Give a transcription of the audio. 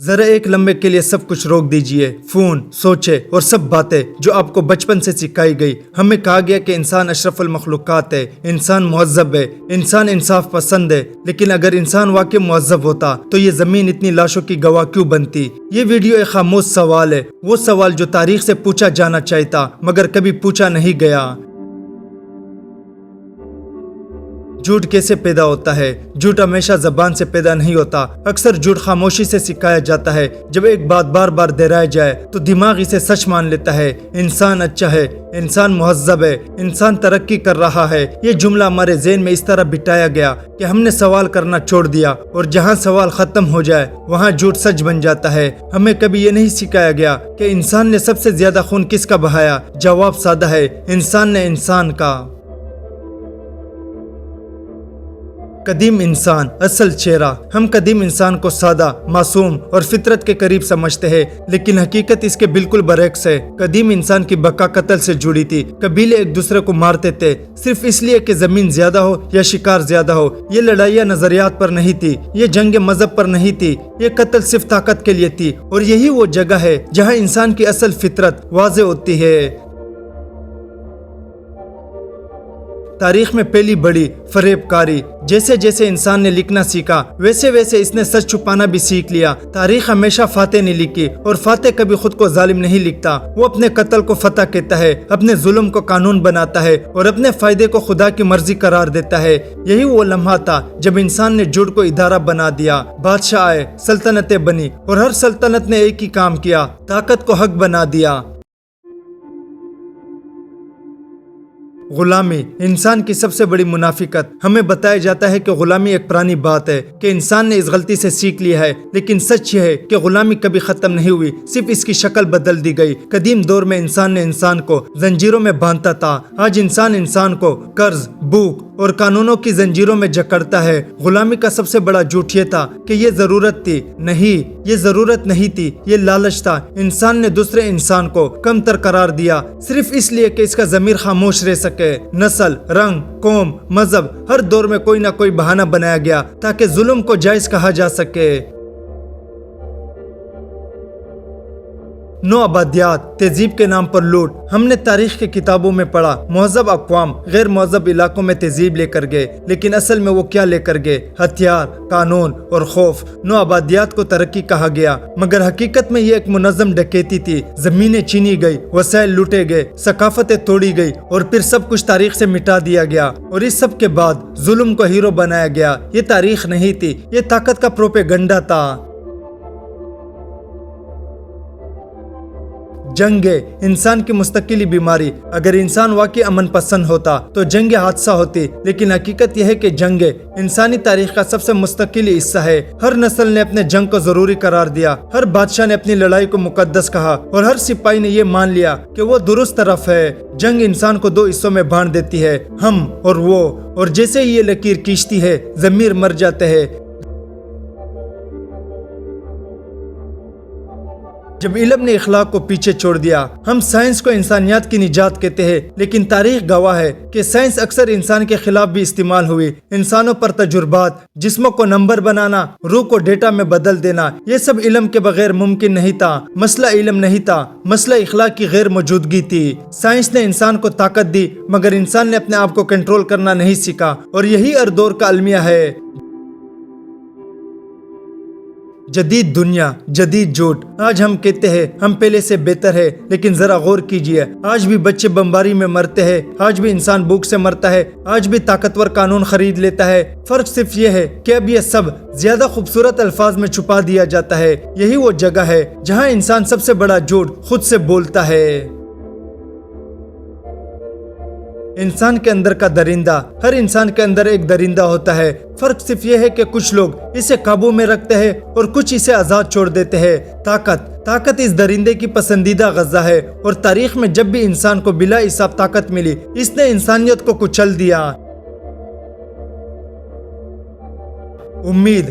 ذرا ایک لمحے کے لیے سب کچھ روک دیجئے، فون، سوچے اور سب باتیں جو آپ کو بچپن سے سکھائی گئی۔ ہمیں کہا گیا کہ انسان اشرف المخلوقات ہے، انسان مہذب ہے، انسان انصاف پسند ہے، لیکن اگر انسان واقعی مہذب ہوتا تو یہ زمین اتنی لاشوں کی گواہ کیوں بنتی؟ یہ ویڈیو ایک خاموش سوال ہے، وہ سوال جو تاریخ سے پوچھا جانا چاہتا مگر کبھی پوچھا نہیں گیا۔ جھوٹ کیسے پیدا ہوتا ہے؟ جھوٹ ہمیشہ زبان سے پیدا نہیں ہوتا، اکثر جھوٹ خاموشی سے سکھایا جاتا ہے۔ جب ایک بات بار بار دہرائی جائے تو دماغ اسے سچ مان لیتا ہے۔ انسان اچھا ہے، انسان مہذب ہے، انسان ترقی کر رہا ہے، یہ جملہ ہمارے ذہن میں اس طرح بٹھایا گیا کہ ہم نے سوال کرنا چھوڑ دیا، اور جہاں سوال ختم ہو جائے وہاں جھوٹ سچ بن جاتا ہے۔ ہمیں کبھی یہ نہیں سکھایا گیا کہ انسان نے سب سے زیادہ خون کس کا بہایا؟ جواب سادہ ہے، انسان نے انسان کا۔ قدیم انسان، اصل چہرہ۔ ہم قدیم انسان کو سادہ، معصوم اور فطرت کے قریب سمجھتے ہیں، لیکن حقیقت اس کے بالکل برعکس ہے۔ قدیم انسان کی بقا قتل سے جڑی تھی۔ قبیلے ایک دوسرے کو مارتے تھے صرف اس لیے کہ زمین زیادہ ہو یا شکار زیادہ ہو۔ یہ لڑائیاں نظریات پر نہیں تھی، یہ جنگ مذہب پر نہیں تھی، یہ قتل صرف طاقت کے لیے تھی۔ اور یہی وہ جگہ ہے جہاں انسان کی اصل فطرت واضح ہوتی ہے۔ تاریخ میں پہلی بڑی فریب کاری، جیسے جیسے انسان نے لکھنا سیکھا ویسے ویسے اس نے سچ چھپانا بھی سیکھ لیا۔ تاریخ ہمیشہ فاتح نے لکھی، اور فاتح کبھی خود کو ظالم نہیں لکھتا۔ وہ اپنے قتل کو فتح کہتا ہے، اپنے ظلم کو قانون بناتا ہے، اور اپنے فائدے کو خدا کی مرضی قرار دیتا ہے۔ یہی وہ لمحہ تھا جب انسان نے جھوٹ کو ادارہ بنا دیا۔ بادشاہ آئے، سلطنتیں بنی، اور ہر سلطنت نے ایک ہی کام کیا، طاقت کو حق بنا دیا۔ غلامی انسان کی سب سے بڑی منافقت۔ ہمیں بتایا جاتا ہے کہ غلامی ایک پرانی بات ہے، کہ انسان نے اس غلطی سے سیکھ لیا ہے، لیکن سچ یہ ہے کہ غلامی کبھی ختم نہیں ہوئی، صرف اس کی شکل بدل دی گئی۔ قدیم دور میں انسان نے انسان کو زنجیروں میں باندھتا تھا، آج انسان کو قرض، بھوک اور قانونوں کی زنجیروں میں جکڑتا ہے۔ غلامی کا سب سے بڑا جھوٹ یہ تھا کہ یہ ضرورت تھی، نہیں، یہ ضرورت نہیں تھی، یہ لالچ تھا۔ انسان نے دوسرے انسان کو کم تر قرار دیا صرف اس لیے کہ اس کا ضمیر خاموش رہ سکے۔ نسل، رنگ، قوم، مذہب، ہر دور میں کوئی نہ کوئی بہانہ بنایا گیا تاکہ ظلم کو جائز کہا جا سکے۔ نو آبادیات، تہذیب کے نام پر لوٹ۔ ہم نے تاریخ کی کتابوں میں پڑھا مہذب اقوام غیر مہذب علاقوں میں تہذیب لے کر گئے، لیکن اصل میں وہ کیا لے کر گئے؟ ہتھیار، قانون اور خوف۔ نو آبادیات کو ترقی کہا گیا، مگر حقیقت میں یہ ایک منظم ڈکیتی تھی۔ زمینیں چھینی گئی، وسائل لوٹے گئے، ثقافتیں توڑی گئی، اور پھر سب کچھ تاریخ سے مٹا دیا گیا۔ اور اس سب کے بعد ظلم کو ہیرو بنایا گیا۔ یہ تاریخ نہیں تھی، یہ طاقت کا پروپیگنڈا تھا۔ جنگ ہے انسان کی مستقلی بیماری۔ اگر انسان واقعی امن پسند ہوتا تو جنگ حادثہ ہوتی، لیکن حقیقت یہ ہے کہ جنگ انسانی تاریخ کا سب سے مستقلی حصہ ہے۔ ہر نسل نے اپنے جنگ کو ضروری قرار دیا، ہر بادشاہ نے اپنی لڑائی کو مقدس کہا، اور ہر سپاہی نے یہ مان لیا کہ وہ درست طرف ہے۔ جنگ انسان کو دو حصوں میں بانٹ دیتی ہے، ہم اور وہ، اور جیسے ہی یہ لکیر کھینچتی ہے ضمیر مر جاتے ہیں۔ جب علم نے اخلاق کو پیچھے چھوڑ دیا، ہم سائنس کو انسانیت کی نجات کہتے ہیں، لیکن تاریخ گواہ ہے کہ سائنس اکثر انسان کے خلاف بھی استعمال ہوئی۔ انسانوں پر تجربات، جسموں کو نمبر بنانا، روح کو ڈیٹا میں بدل دینا، یہ سب علم کے بغیر ممکن نہیں تھا۔ مسئلہ علم نہیں تھا، مسئلہ اخلاق کی غیر موجودگی تھی۔ سائنس نے انسان کو طاقت دی، مگر انسان نے اپنے آپ کو کنٹرول کرنا نہیں سیکھا، اور یہی ہر دور کا المیہ ہے۔ جدید دنیا، جدید جھوٹ۔ آج ہم کہتے ہیں ہم پہلے سے بہتر ہے، لیکن ذرا غور کیجئے، آج بھی بچے بمباری میں مرتے ہیں، آج بھی انسان بھوک سے مرتا ہے، آج بھی طاقتور قانون خرید لیتا ہے۔ فرق صرف یہ ہے کہ اب یہ سب زیادہ خوبصورت الفاظ میں چھپا دیا جاتا ہے۔ یہی وہ جگہ ہے جہاں انسان سب سے بڑا جھوٹ خود سے بولتا ہے۔ انسان کے اندر کا درندہ، ہر انسان کے اندر ایک درندہ ہوتا ہے۔ فرق صرف یہ ہے کہ کچھ لوگ اسے قابو میں رکھتے ہیں اور کچھ اسے آزاد چھوڑ دیتے ہیں۔ طاقت اس درندے کی پسندیدہ غذا ہے، اور تاریخ میں جب بھی انسان کو بلا حساب طاقت ملی، اس نے انسانیت کو کچل دیا۔ امید